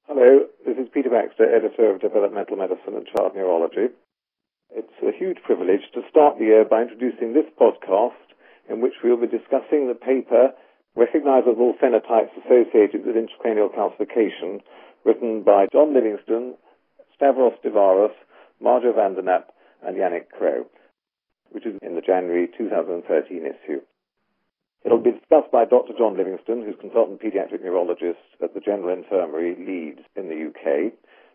Hello, this is Peter Baxter, editor of Developmental Medicine and Child Neurology. It's a huge privilege to start the year by introducing this podcast in which we'll be discussing the paper Recognizable Phenotypes Associated with Intracranial Calcification, written by John Livingston, Stavros Divaros, Marjo van der Nap, and Yannick Crow, which is in the January 2013 issue. It'll be discussed by Dr. John Livingston, who's consultant paediatric neurologist at the General Infirmary, Leeds, in the UK,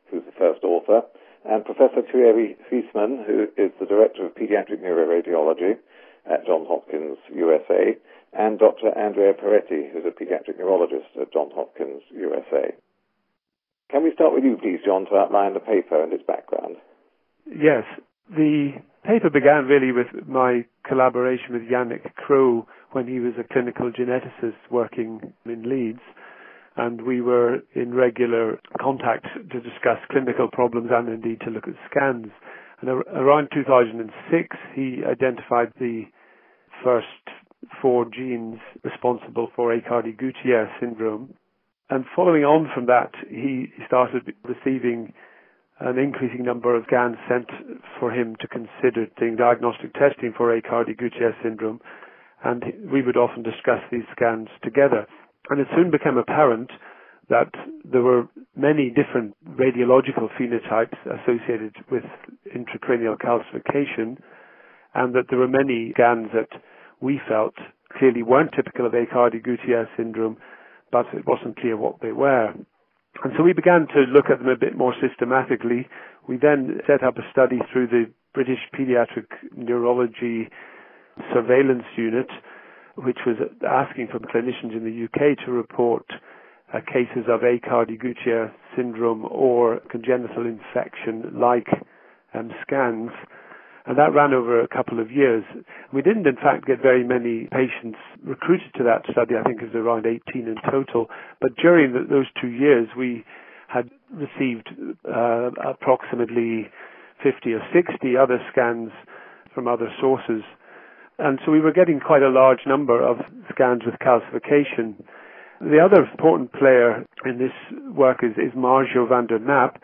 who's the first author, and Professor Thierry Friesman, who is the Director of Paediatric Neuroradiology at Johns Hopkins, USA, and Dr. Andrea Peretti, who's a paediatric neurologist at Johns Hopkins, USA. Can we start with you, please, John, to outline the paper and its background? Yes. The paper began really with my collaboration with Yannick Crow when he was a clinical geneticist working in Leeds, and we were in regular contact to discuss clinical problems and indeed to look at scans. And around 2006, he identified the first 4 genes responsible for Aicardi-Goutieres syndrome. And following on from that, he started receiving an increasing number of scans sent for him to consider doing diagnostic testing for Aicardi-Goutieres syndrome, and we would often discuss these scans together. And it soon became apparent that there were many different radiological phenotypes associated with intracranial calcification, and that there were many scans that we felt clearly weren't typical of Aicardi-Goutieres syndrome, but it wasn't clear what they were. And so we began to look at them a bit more systematically. We then set up a study through the British Paediatric Neurology Surveillance Unit, which was asking for clinicians in the UK to report cases of Aicardi-Goutieres syndrome or congenital infection like scans. And that ran over a couple of years. We didn't, in fact, get very many patients recruited to that study. I think it was around 18 in total. But during those 2 years, we had received approximately 50 or 60 other scans from other sources. And so we were getting quite a large number of scans with calcification. The other important player in this work is Marjo van der Nap.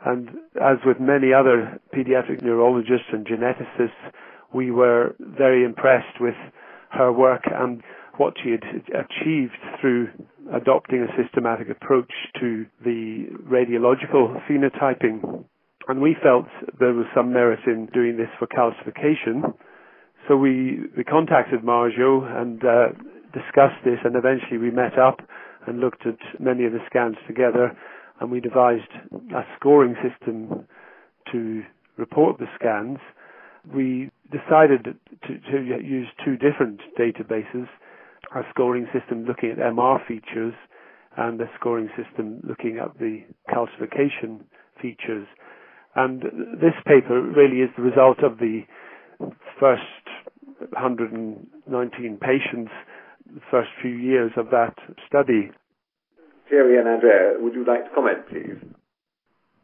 And as with many other pediatric neurologists and geneticists, we were very impressed with her work and what she had achieved through adopting a systematic approach to the radiological phenotyping. And we felt there was some merit in doing this for calcification. So we contacted Marjo and discussed this, and eventually we met up and looked at many of the scans together, and we devised a scoring system to report the scans. We decided to use 2 different databases, a scoring system looking at MR features and a scoring system looking at the calcification features. And this paper really is the result of the first 119 patients, the first few years of that study. Thierry and Andrea, would you like to comment, please?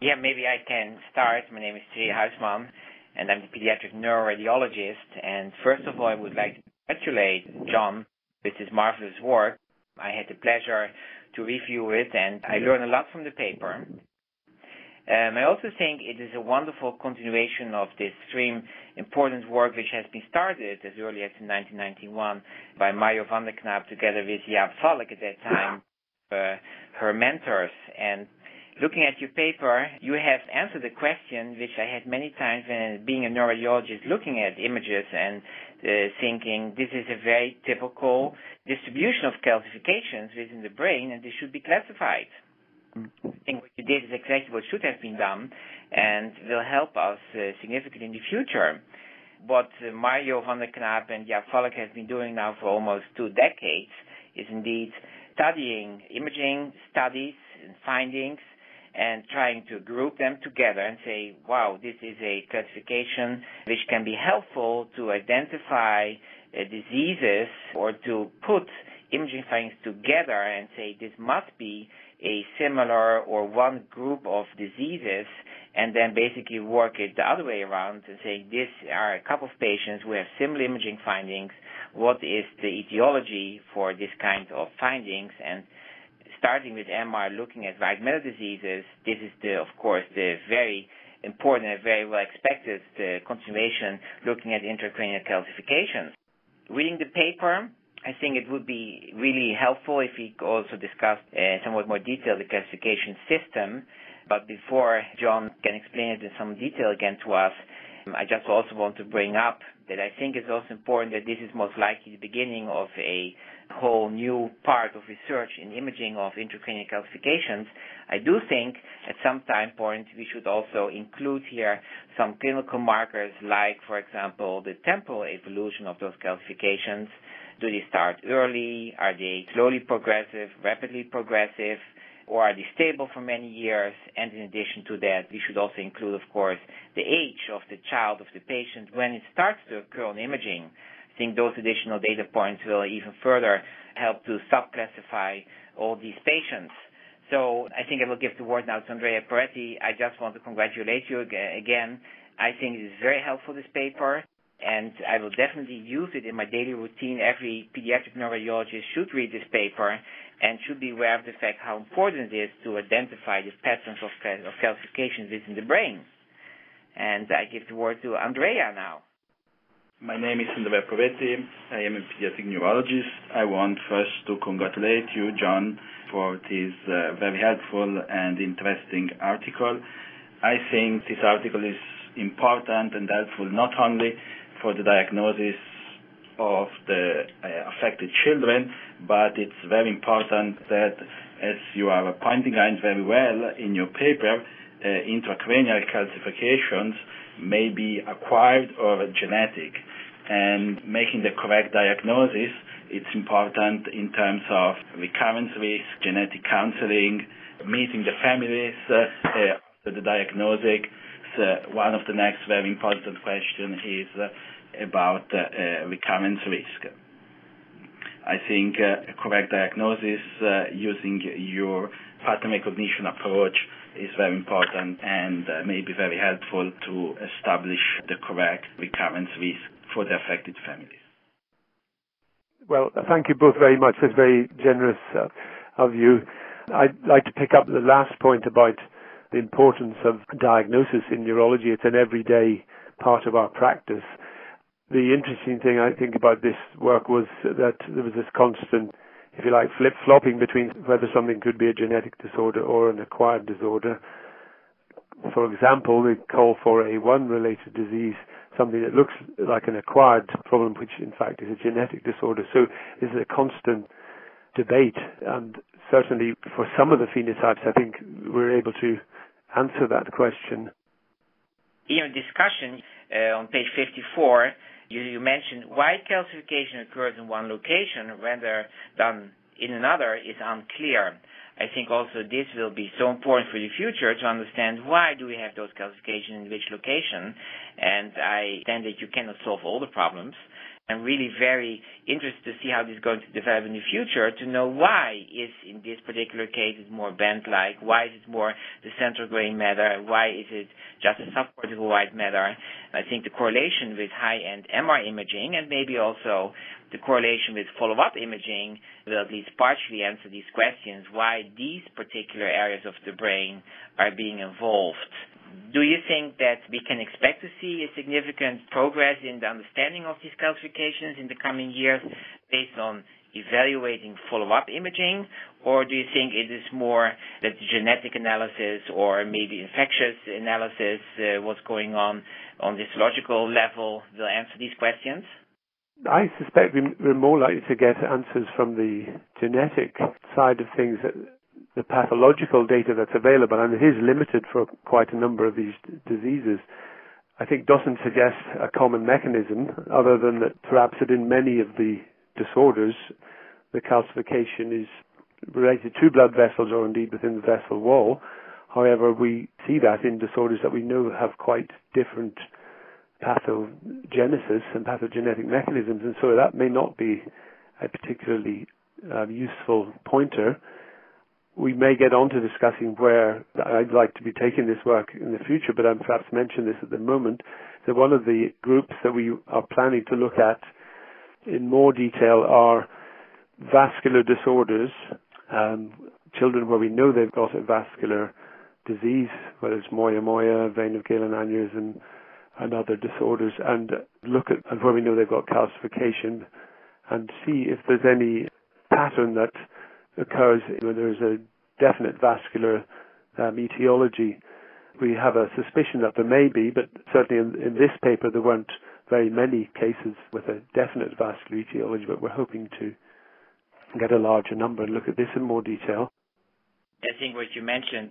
Yeah, maybe I can start. My name is Thierry Huisman, and I'm the pediatric neuroradiologist. And first of all, I would like to congratulate John with his marvelous work. I had the pleasure to review it, and I learned a lot from the paper. I also think it is a wonderful continuation of this extreme important work which has been started as early as in 1991 by Marjo van der Nap together with Jaap Valk at that time, her mentors. And looking at your paper, you have answered a question which I had many times when being a neuroradiologist looking at images and thinking this is a very typical distribution of calcifications within the brain and this should be classified. I think what you did is exactly what should have been done and will help us significantly in the future. What Marjo van der Nap and Jaap Valk have been doing now for almost 2 decades is indeed studying imaging studies and findings and trying to group them together and say, wow, this is a classification which can be helpful to identify diseases or to put imaging findings together and say this must be a similar or one group of diseases, and then basically work it the other way around and say these are a couple of patients who have similar imaging findings. What is the etiology for this kind of findings? And starting with MR, looking at right matter diseases, this is, of course, the very important and very well expected continuation looking at intracranial calcifications. Reading the paper, I think it would be really helpful if we could also discuss somewhat more detail the classification system. But before John can explain it in some detail again to us, I just also want to bring up that I think it's also important that this is most likely the beginning of a whole new part of research in imaging of intracranial calcifications. I do think at some time point we should also include here some clinical markers like, for example, the temporal evolution of those calcifications. Do they start early? Are they slowly progressive, rapidly progressive? Or are they stable for many years? And in addition to that, we should also include, of course, the age of the child, of the patient, when it starts to occur on imaging. I think those additional data points will even further help to subclassify all these patients. So I think I will give the word now to Andrea Peretti. I just want to congratulate you again. I think it is very helpful, this paper, and I will definitely use it in my daily routine. Every pediatric neuroradiologist should read this paper and should be aware of the fact how important it is to identify the patterns of calcification within the brain. And I give the word to Andrea now. My name is Andrea Peretti. I am a pediatric neurologist. I want first to congratulate you, John, for this very helpful and interesting article. I think this article is important and helpful not only for the diagnosis of the affected children, but it's very important that, as you are pointing out very well in your paper, intracranial calcifications may be acquired or genetic. And making the correct diagnosis, it's important in terms of recurrence risk, genetic counseling, meeting the families after the diagnosis. One of the next very important questions is about recurrence risk. I think a correct diagnosis using your pattern recognition approach is very important and may be very helpful to establish the correct recurrence risk for the affected families. Well, thank you both very much. It's very generous of you. I'd like to pick up the last point about the importance of diagnosis in neurology. It's an everyday part of our practice. The interesting thing, I think, about this work was that there was this constant, if you like, flip-flopping between whether something could be a genetic disorder or an acquired disorder. For example, they call for a one-related disease something that looks like an acquired problem, which in fact is a genetic disorder. So this is a constant debate, and certainly for some of the phenotypes, I think we're able to answer that question. In your discussion on page 54, you mentioned why calcification occurs in one location rather than in another is unclear. I think also this will be so important for the future to understand why do we have those calcifications in which location. And I understand that you cannot solve all the problems. I'm really very interested to see how this is going to develop in the future, to know why is in this particular case it's more band-like, why is it more the central gray matter, why is it just a subcortical white matter. I think the correlation with high-end MR imaging and maybe also the correlation with follow-up imaging will at least partially answer these questions, why these particular areas of the brain are being involved. Do you think that we can expect to see a significant progress in the understanding of these calcifications in the coming years based on evaluating follow-up imaging, or do you think it is more that the genetic analysis or maybe infectious analysis, what's going on histological level, will answer these questions? I suspect we're more likely to get answers from the genetic side of things, the pathological data that's available, and it is limited for quite a number of these diseases, I think doesn't suggest a common mechanism, other than that perhaps that in many of the disorders, the calcification is related to blood vessels or indeed within the vessel wall. However, we see that in disorders that we know have quite different pathogenesis and pathogenetic mechanisms, and so that may not be a particularly useful pointer. We may get on to discussing where I'd like to be taking this work in the future, but I'm perhaps mention this at the moment. So one of the groups that we are planning to look at in more detail are vascular disorders, children where we know they've got a vascular disease, whether it's moya, vein of Galen aneurysm, and other disorders, and look at where we know they've got calcification and see if there's any pattern that occurs when there's a definite vascular etiology. We have a suspicion that there may be, but certainly in this paper there weren't very many cases with a definite vascular etiology, but we're hoping to get a larger number and look at this in more detail. I think what you mentioned,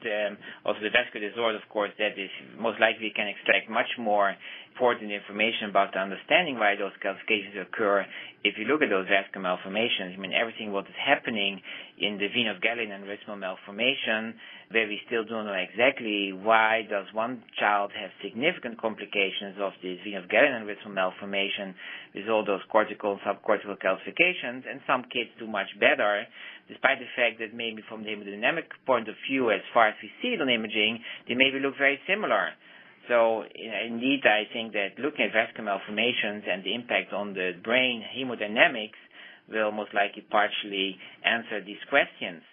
also the vascular disorder, of course, that is most likely we can extract much more important information about the understanding why those calcifications occur. If you look at those vascular malformations, I mean, everything what is happening in the vein of Galen aneurysmal malformation, where we still don't know exactly why does one child have significant complications of this vein of Galen aneurysmal malformation with all those cortical and subcortical calcifications, and some kids do much better, despite the fact that maybe from the hemodynamic point of view, as far as we see it on imaging, they maybe look very similar. So indeed, I think that looking at vascular malformations and the impact on the brain hemodynamics will most likely partially answer these questions.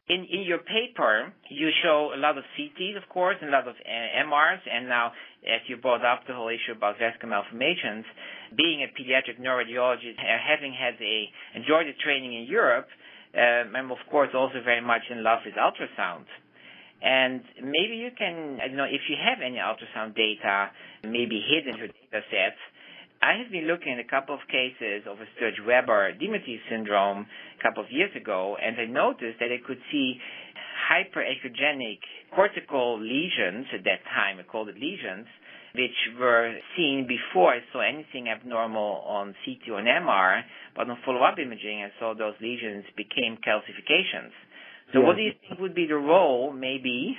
In your paper, you show a lot of CTs, of course, and a lot of MRs, and now, as you brought up the whole issue about vascular malformations, being a pediatric neuroradiologist, having enjoyed the training in Europe, I'm, of course, also very much in love with ultrasound. And maybe you can, I don't know, if you have any ultrasound data, maybe hidden in your data sets. I have been looking at a couple of cases of a Sturge-Weber-Demoty syndrome a couple of years ago, and I noticed that I could see hyperechogenic cortical lesions at that time, I called it lesions, which were seen before I saw anything abnormal on CT or MR, but on follow-up imaging I saw those lesions became calcifications. So what do you think would be the role, maybe,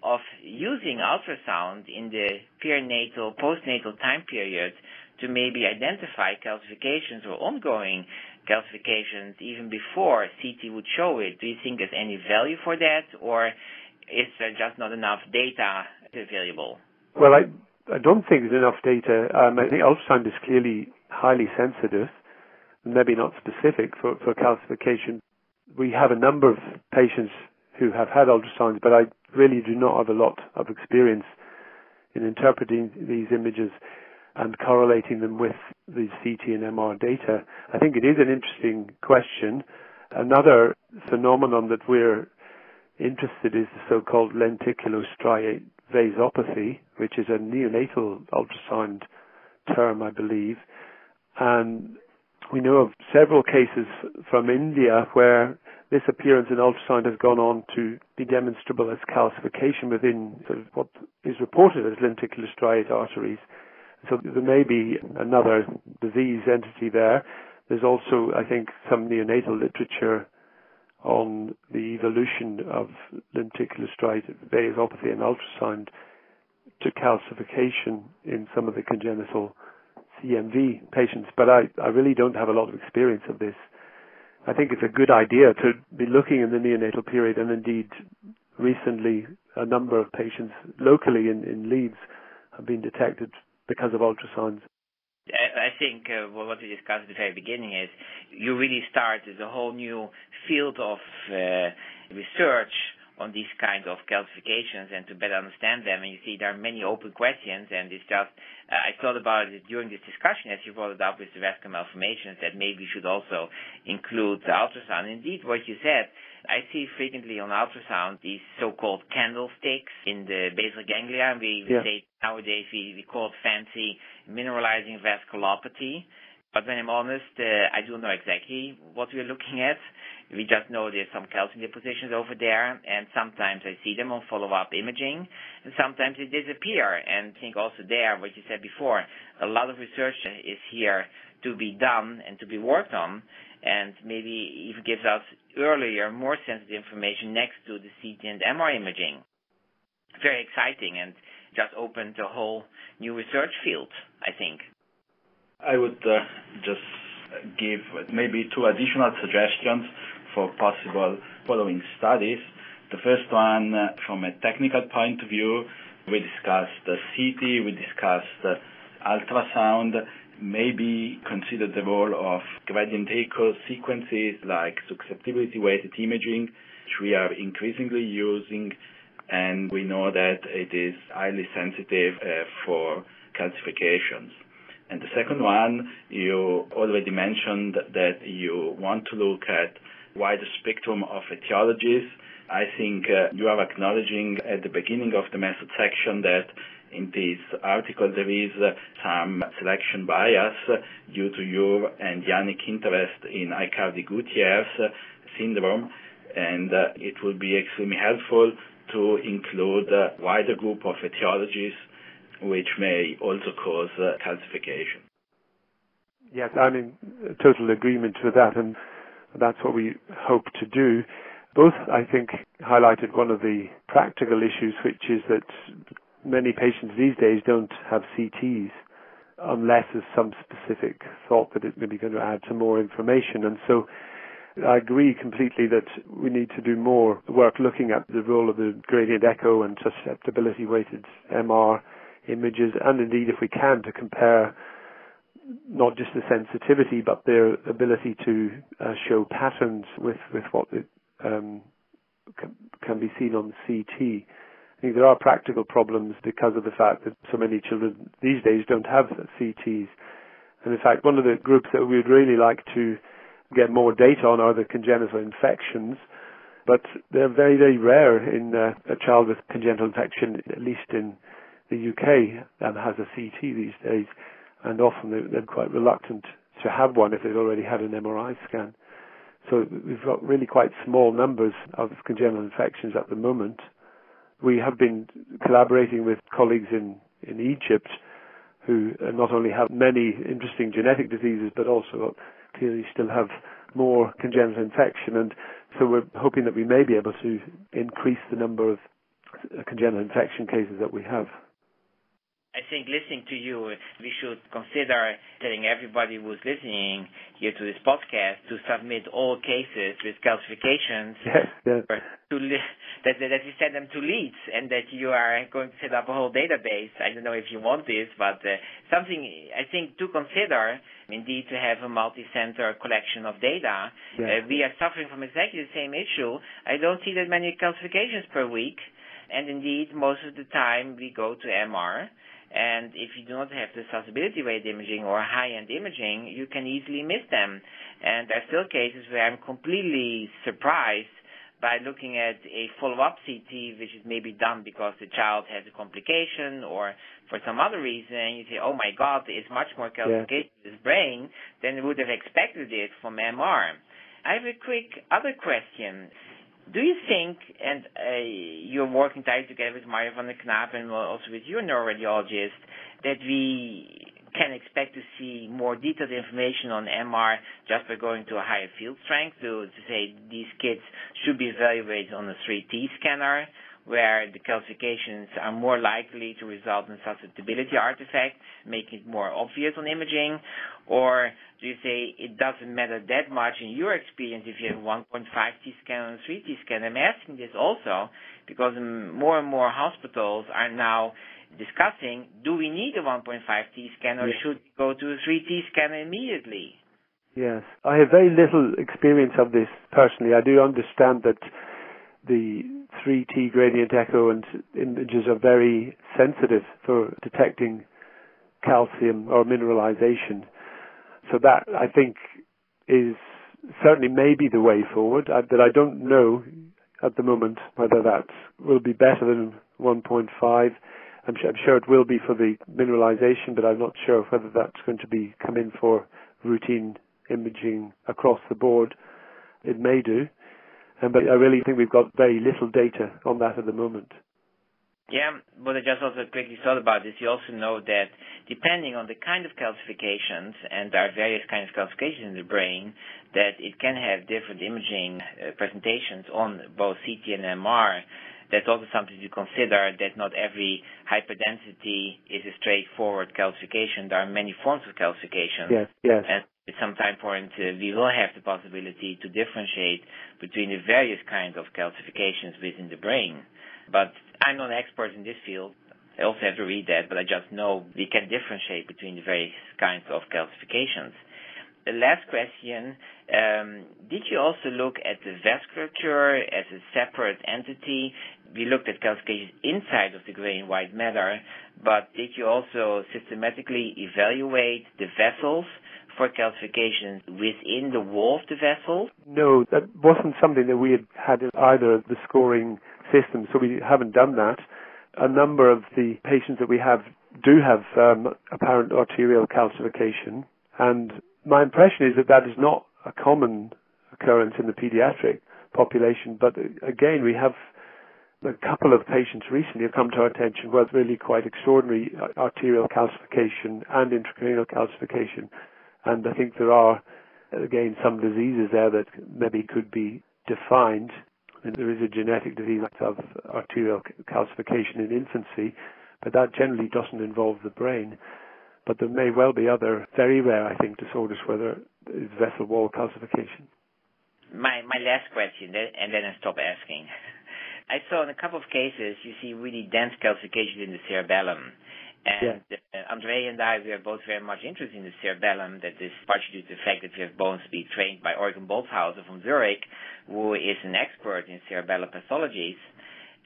of using ultrasound in the perinatal, postnatal time period to maybe identify calcifications or ongoing calcifications even before CT would show it? Do you think there's any value for that, or is there just not enough data available? Well, I don't think there's enough data. I think ultrasound is clearly highly sensitive, maybe not specific for calcification. We have a number of patients who have had ultrasounds, but I really do not have a lot of experience in interpreting these images and correlating them with the CT and MR data. I think it is an interesting question. Another phenomenon that we're interested in is the so-called lenticulostriate vasopathy, which is a neonatal ultrasound term, I believe. And we know of several cases from India where this appearance in ultrasound has gone on to be demonstrable as calcification within sort of what is reported as lenticulostriate arteries. So there may be another disease entity there. There's also, I think, some neonatal literature on the evolution of lenticulostriate vasopathy and ultrasound to calcification in some of the congenital CMV patients, but I really don't have a lot of experience of this. I think it's a good idea to be looking in the neonatal period, and indeed recently a number of patients locally in Leeds have been detected because of ultrasounds. I think what we discussed at the very beginning is you really start as a whole new field of research on these kinds of calcifications and to better understand them. And you see there are many open questions, and it's just, I thought about it during this discussion as you brought it up with the vascular malformations, that maybe you should also include the ultrasound. Indeed, what you said, I see frequently on ultrasound these so-called candlesticks in the basal ganglia. We say nowadays we call it fancy mineralizing vasculopathy. But when I'm honest, I don't know exactly what we're looking at. We just know there's some calcium depositions over there, and sometimes I see them on follow-up imaging, and sometimes they disappear. And I think also there, what you said before, a lot of research is here to be done and to be worked on, and maybe even gives us earlier, more sensitive information next to the CT and MR imaging. Very exciting, and just opened a whole new research field, I think. I would just give maybe two additional suggestions for possible following studies. The first one, from a technical point of view, we discussed CT, we discussed ultrasound. maybe consider the role of gradient echo sequences like susceptibility-weighted imaging, which we are increasingly using, and we know that it is highly sensitive for calcifications. And the second one, you already mentioned that you want to look at wider spectrum of etiologies. I think you are acknowledging at the beginning of the method section that in this article there is some selection bias due to your and Yannick interest in Aicardi-Goutieres syndrome, and it will be extremely helpful to include a wider group of etiologies which may also cause calcification. Yes, I'm in total agreement with that, and that's what we hope to do. Both, I think, highlighted one of the practical issues, which is that many patients these days don't have CTs unless there's some specific thought that it may be going to add some more information. And so I agree completely that we need to do more work looking at the role of the gradient echo and susceptibility-weighted MR images, and indeed, if we can, to compare not just the sensitivity, but their ability to show patterns with what can be seen on CT. I think there are practical problems because of the fact that so many children these days don't have CTs. And in fact, one of the groups that we would really like to get more data on are the congenital infections, but they're very, very rare in a child with congenital infection, at least in the UK, that has a CT these days, and often they're quite reluctant to have one if they've already had an MRI scan. So we've got really quite small numbers of congenital infections at the moment. We have been collaborating with colleagues in Egypt who not only have many interesting genetic diseases, but also clearly still have more congenital infection. And so we're hoping that we may be able to increase the number of congenital infection cases that we have. I think listening to you, we should consider telling everybody who's listening here to this podcast to submit all cases with calcifications. Yes. That you send them to Leeds, and that you are going to set up a whole database. I don't know if you want this, but something I think to consider, indeed, to have a multi-center collection of data. Yes. We are suffering from exactly the same issue. I don't see that many calcifications per week, and indeed, most of the time we go to MR. And if you do not have the susceptibility-weighted imaging or high-end imaging, you can easily miss them. And there are still cases where I'm completely surprised by looking at a follow-up CT, which is maybe done because the child has a complication or for some other reason. You say, oh my God, there is much more calcification in his brain than we would have expected it from MR. I have a quick other question. Do you think, and you're working tightly together with Mario van der Knaap and also with your neuroradiologist, that we can expect to see more detailed information on MR just by going to a higher field strength, to say these kids should be evaluated on a 3T scanner, where the calcifications are more likely to result in susceptibility artifact, making it more obvious on imaging? Or do you say it doesn't matter that much in your experience if you have 1.5T scan and 3T scan? I'm asking this also because more and more hospitals are now discussing, do we need a 1.5T scan or should we go to a 3T scan immediately? Yes, I have very little experience of this personally. I do understand that the 3T gradient echo and images are very sensitive for detecting calcium or mineralization. So that, I think, is certainly maybe the way forward, but I don't know at the moment whether that will be better than 1.5. I'm sure it will be for the mineralization, but I'm not sure whether that's going to be come in for routine imaging across the board. It may do. But I really think we've got very little data on that at the moment. Yeah, but I just also quickly thought about this. You also know that depending on the kind of calcifications, and there are various kinds of calcifications in the brain, that it can have different imaging presentations on both CT and MR. That's also something to consider, that not every hyperdensity is a straightforward calcification. There are many forms of calcification. Yes. And at some time point, we will have the possibility to differentiate between the various kinds of calcifications within the brain. But I'm not an expert in this field. I also have to read that, but I just know we can differentiate between the various kinds of calcifications. The last question, did you also look at the vasculature as a separate entity? We looked at calcifications inside of the gray and white matter, but did you also systematically evaluate the vessels for calcifications within the wall of the vessel? No, that wasn't something that we had in either of the scoring systems, so we haven't done that. A number of the patients that we have do have apparent arterial calcification, and my impression is that that is not a common occurrence in the pediatric population, but again, we have a couple of patients recently have come to our attention with really quite extraordinary arterial calcification and intracranial calcification, and I think there are, again, some diseases there that maybe could be defined. And there is a genetic disease of arterial calcification in infancy, but that generally doesn't involve the brain. But there may well be other very rare, I think, disorders where there is vessel wall calcification. My last question, and then I stop asking. I saw in a couple of cases you see really dense calcification in the cerebellum. And Andre and I, we are both very much interested in the cerebellum. That is partially due to the fact that we have both been trained by Eugen Boltzhauser from Zurich, who is an expert in cerebellar pathologies.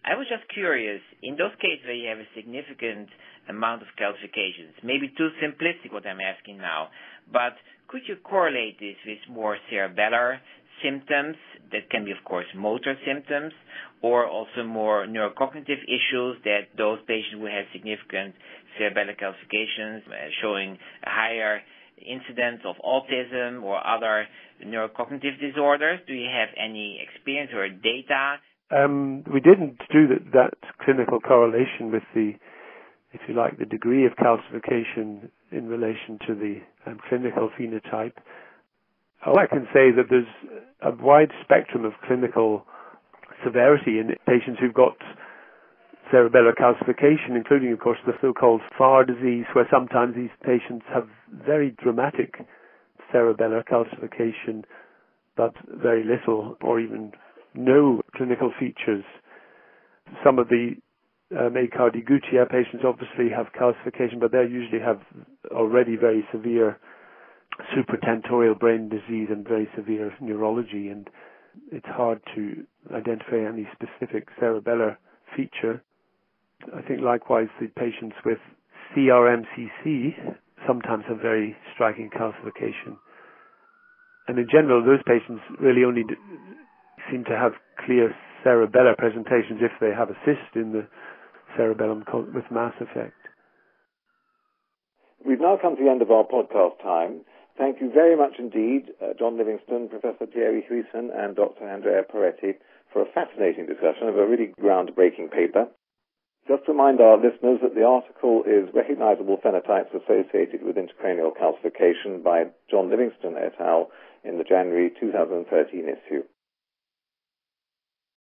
I was just curious, in those cases where you have a significant amount of calcifications, maybe too simplistic what I'm asking now, but could you correlate this with more cerebellar symptoms that can be, of course, motor symptoms, or also more neurocognitive issues that those patients who have significant cerebellar calcifications showing a higher incidence of autism or other neurocognitive disorders? Do you have any experience or data? We didn't do that clinical correlation with the, if you like, the degree of calcification in relation to the clinical phenotype. All I can say is that there's a wide spectrum of clinical severity in patients who've got cerebellar calcification, including, of course, the so-called FAR disease, where sometimes these patients have very dramatic cerebellar calcification, but very little or even no clinical features. Some of the Aicardi Gutierrez patients obviously have calcification, but they usually have already very severe supratentorial brain disease and very severe neurology, and it's hard to identify any specific cerebellar feature. I think likewise the patients with CRMCC sometimes have very striking calcification. And in general, those patients really only seem to have clear cerebellar presentations if they have a cyst in the cerebellum with mass effect. We've now come to the end of our podcast time. Thank you very much indeed, John Livingston, Professor Thierry Huisman, and Dr. Andrea Peretti, for a fascinating discussion of a really groundbreaking paper. Just to remind our listeners that the article is Recognizable Phenotypes Associated with Intracranial Calcification by John Livingston et al. In the January 2013 issue.